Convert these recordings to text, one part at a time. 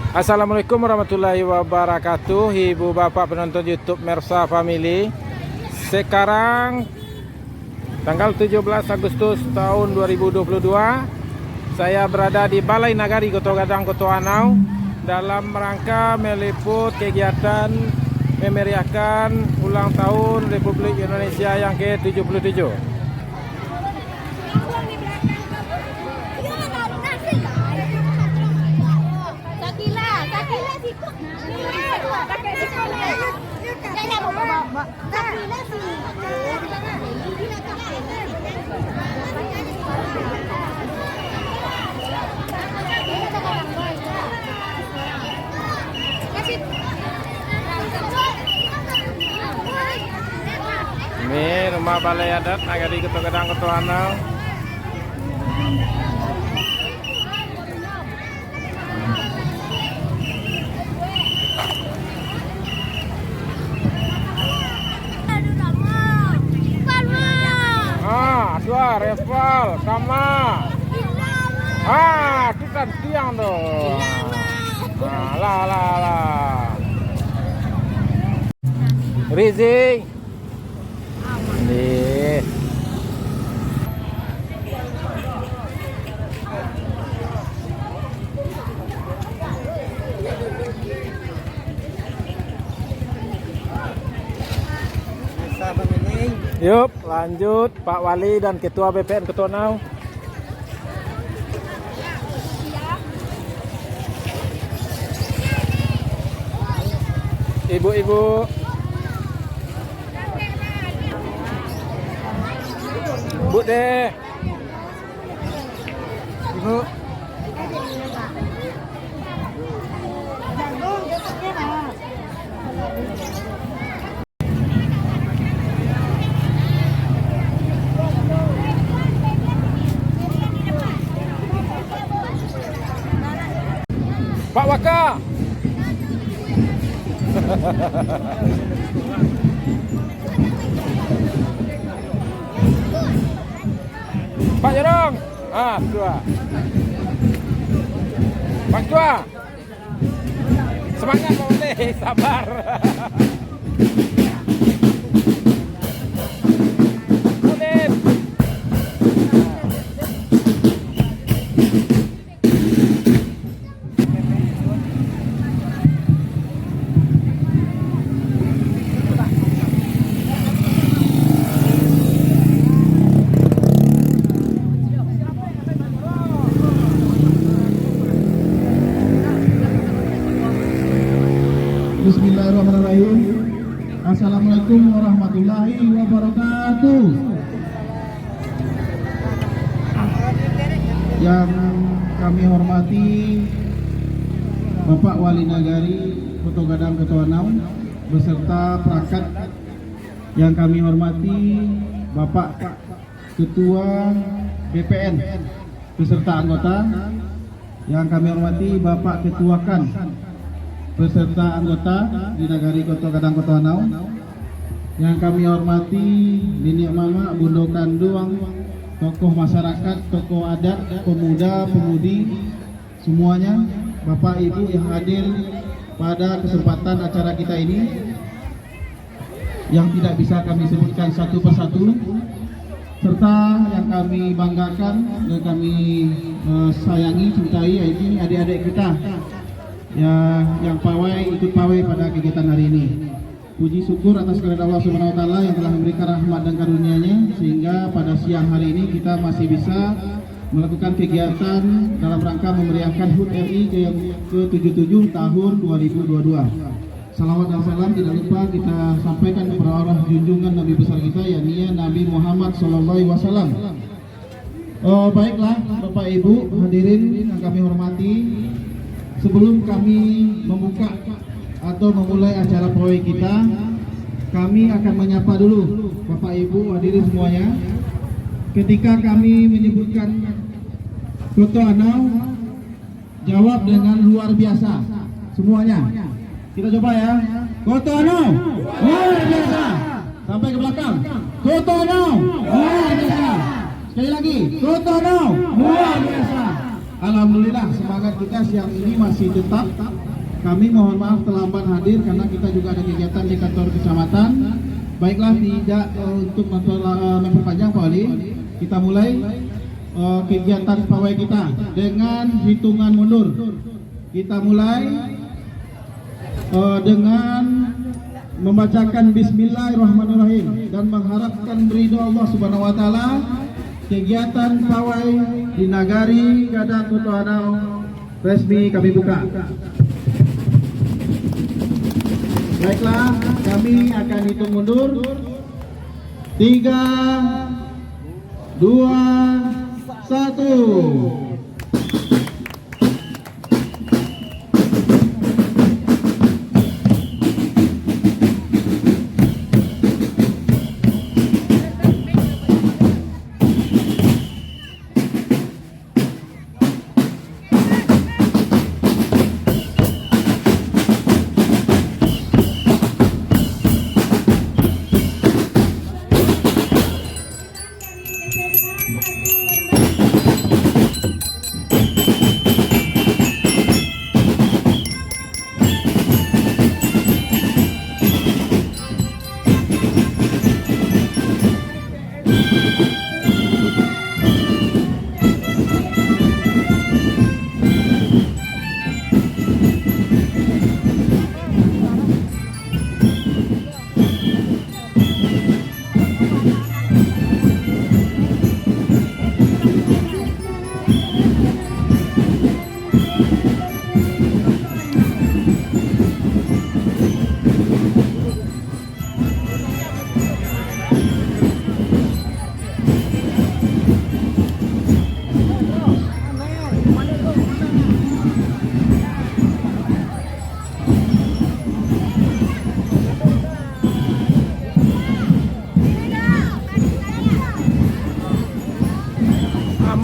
Assalamualaikum warahmatullahi wabarakatuh. Ibu bapak penonton YouTube Mersa Family. Sekarang tanggal 17 Agustus tahun 2022, saya berada di Balai Nagari Koto Gadang Koto Anau dalam rangka meliput kegiatan memeriahkan ulang tahun Republik Indonesia yang ke-77. Ini rumah balai adat nagari Koto Gadang Koto Anau. Dua rival sama. Kita tiang dong. Lah. Rizik. Nih. Yuk, lanjut Pak Wali dan Ketua BPN Koto Anau. Ibu-ibu. Bu deh. Ibu. Pak Waka. Pak Jorong. Dua. Pak Tua. Semangat Pak Wali, sabar. Bismillahirrahmanirrahim. Assalamualaikum warahmatullahi wabarakatuh. Yang kami hormati Bapak Wali Nagari Koto Gadang Koto Anau beserta perangkat, yang kami hormati Bapak Ketua BPN beserta anggota, yang kami hormati Bapak Ketua KAN beserta anggota di Nagari Koto Gadang Koto Anau, yang kami hormati Nenek Mama, Bundo Kanduang, tokoh masyarakat, tokoh adat, pemuda, pemudi, semuanya, Bapak Ibu yang hadir pada kesempatan acara kita ini, yang tidak bisa kami sebutkan satu persatu, serta yang kami banggakan dan kami sayangi, cintai, yaitu adik-adik kita ya, yang pawai, ikut pawai pada kegiatan hari ini. Puji syukur atas kehadirat Allah Subhanahu wa taala yang telah memberikan rahmat dan karunia-Nya sehingga pada siang hari ini kita masih bisa melakukan kegiatan dalam rangka memeriahkan HUT RI yang ke-77 tahun 2022. Salawat dan salam tidak lupa kita sampaikan kepada Allah junjungan Nabi besar kita, yakni Nabi Muhammad SAW. Baiklah Bapak Ibu hadirin yang kami hormati, sebelum kami membuka atau memulai acara pawai kita, kami akan menyapa dulu Bapak Ibu hadirin semuanya. Ketika kami menyebutkan Koto Anau, jawab dengan luar biasa semuanya. Kita coba ya. Koto Anau luar biasa. Sampai ke belakang. Koto Anau luar biasa. Sekali lagi. Koto Anau luar biasa. Alhamdulillah semangat kita siang ini masih tetap Kami mohon maaf terlambat hadir karena kita juga ada kegiatan di kantor kecamatan. Baiklah, tidak untuk memperpanjang Pak Wali, kita mulai kegiatan pawai kita dengan hitungan mundur. Kita mulai dengan membacakan Bismillahirrahmanirrahim dan mengharapkan ridho Allah Subhanahu Wa Taala. Kegiatan pawai di nagari Gadang Koto Anau resmi kami buka. Baiklah, kami akan hitung mundur. 3, 2, 1.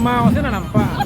Mau sih nampak.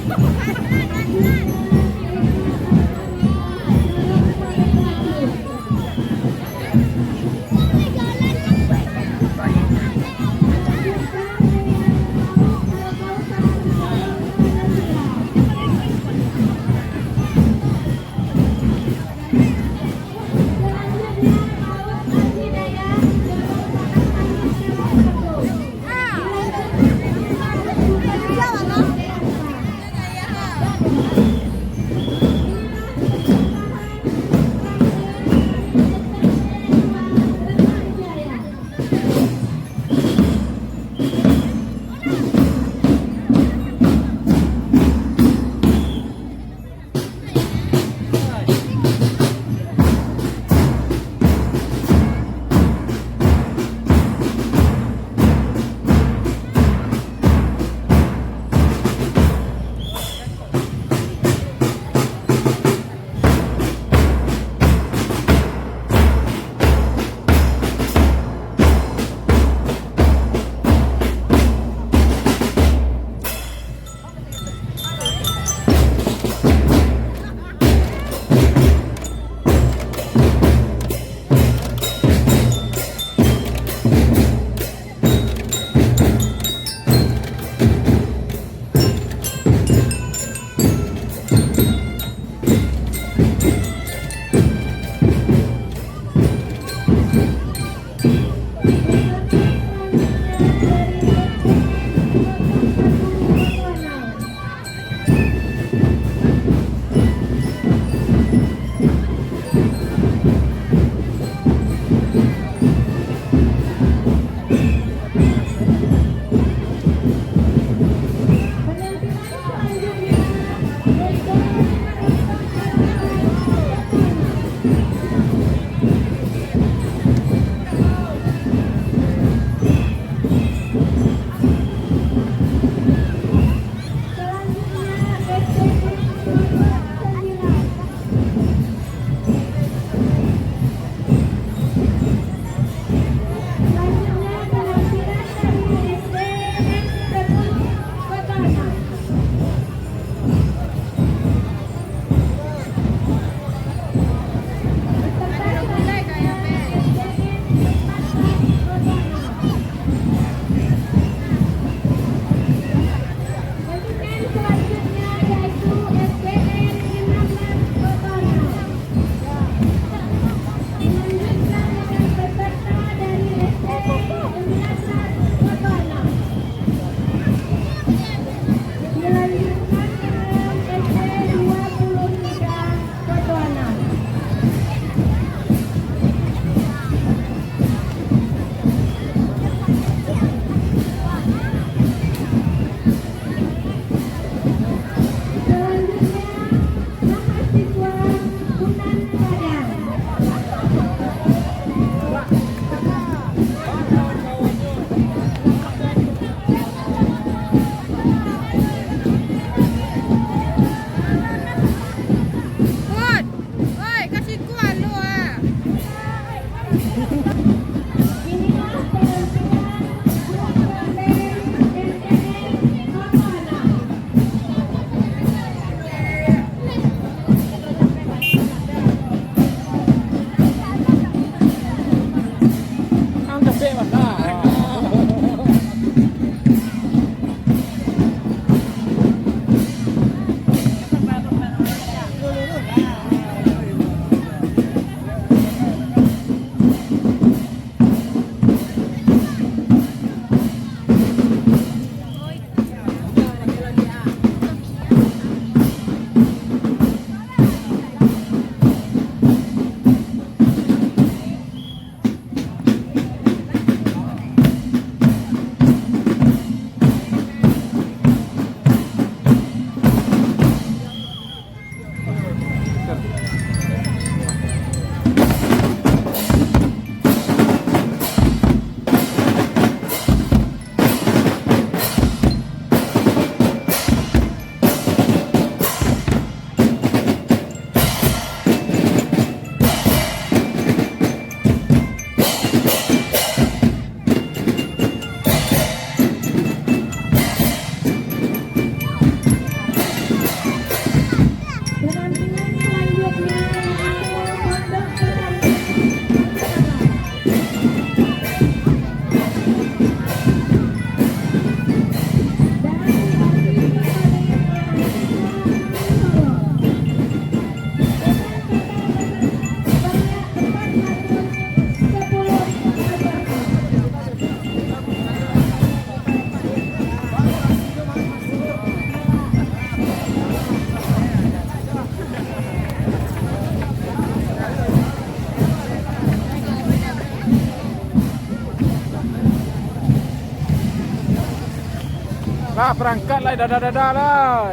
Lah berangkat lah, dadah lah.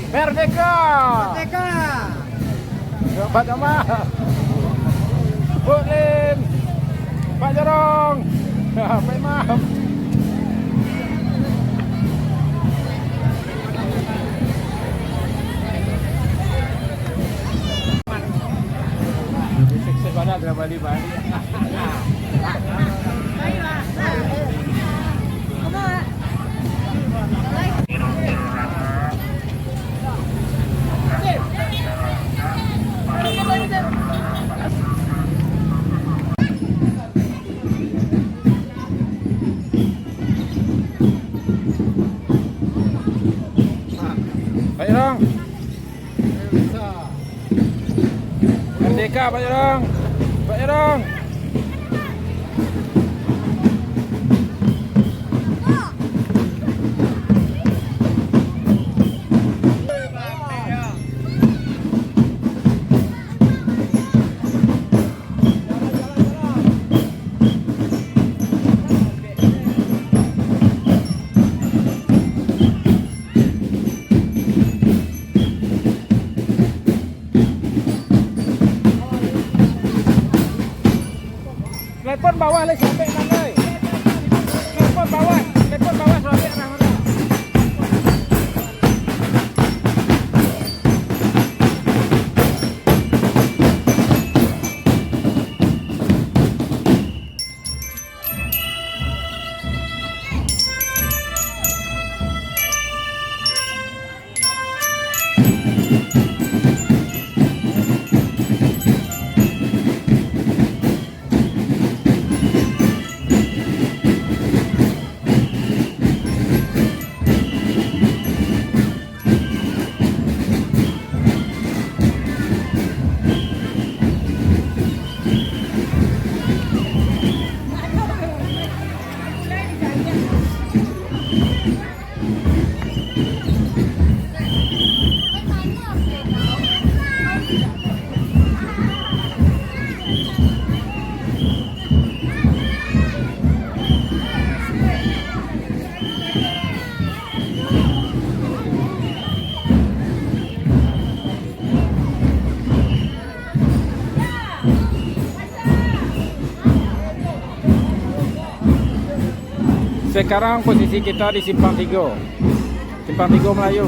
Merdeka. Merdeka. Pak Jamal. Bulim. Pak Jarong. Pak Imam. Seksi banget dah balik-balik. Pak Jarong. Merdeka Pak Jarong. Pak Jarong. Telepon bawah le sampai mana? Telepon bawah sampai mana? Sekarang posisi kita di Simpang 3 Melayu.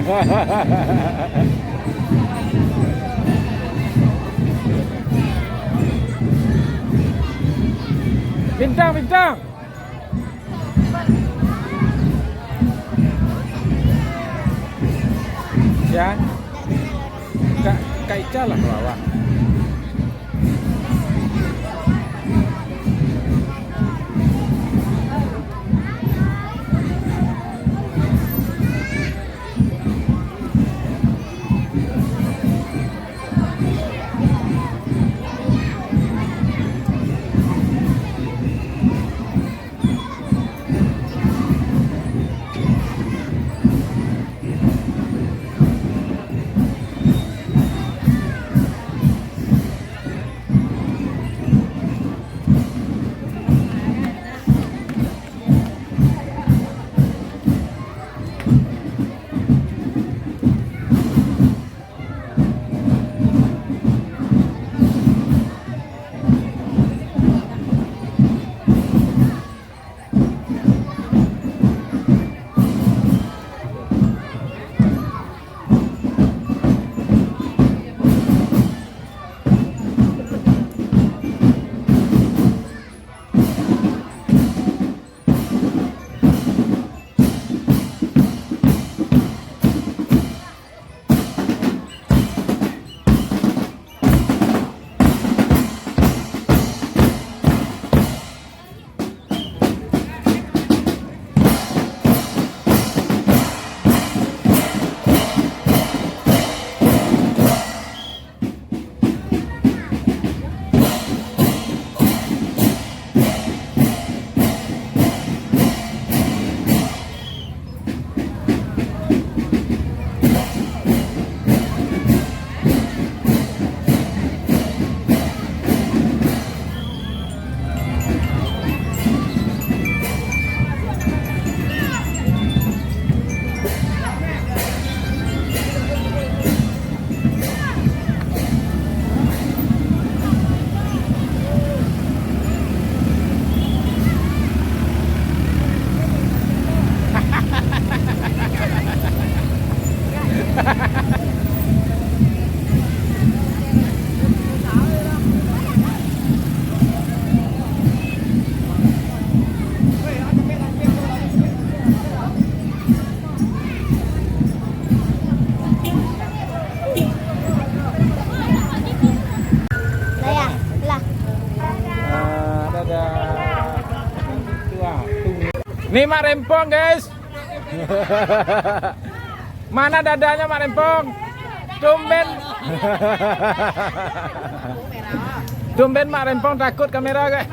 Bintang, bintang. Ya. Kak Ica lah ke bawah. Nih Mak Rempong guys. Mana dadanya Mak Rempong? Tumben. Tumben Mak Rempong takut kamera guys.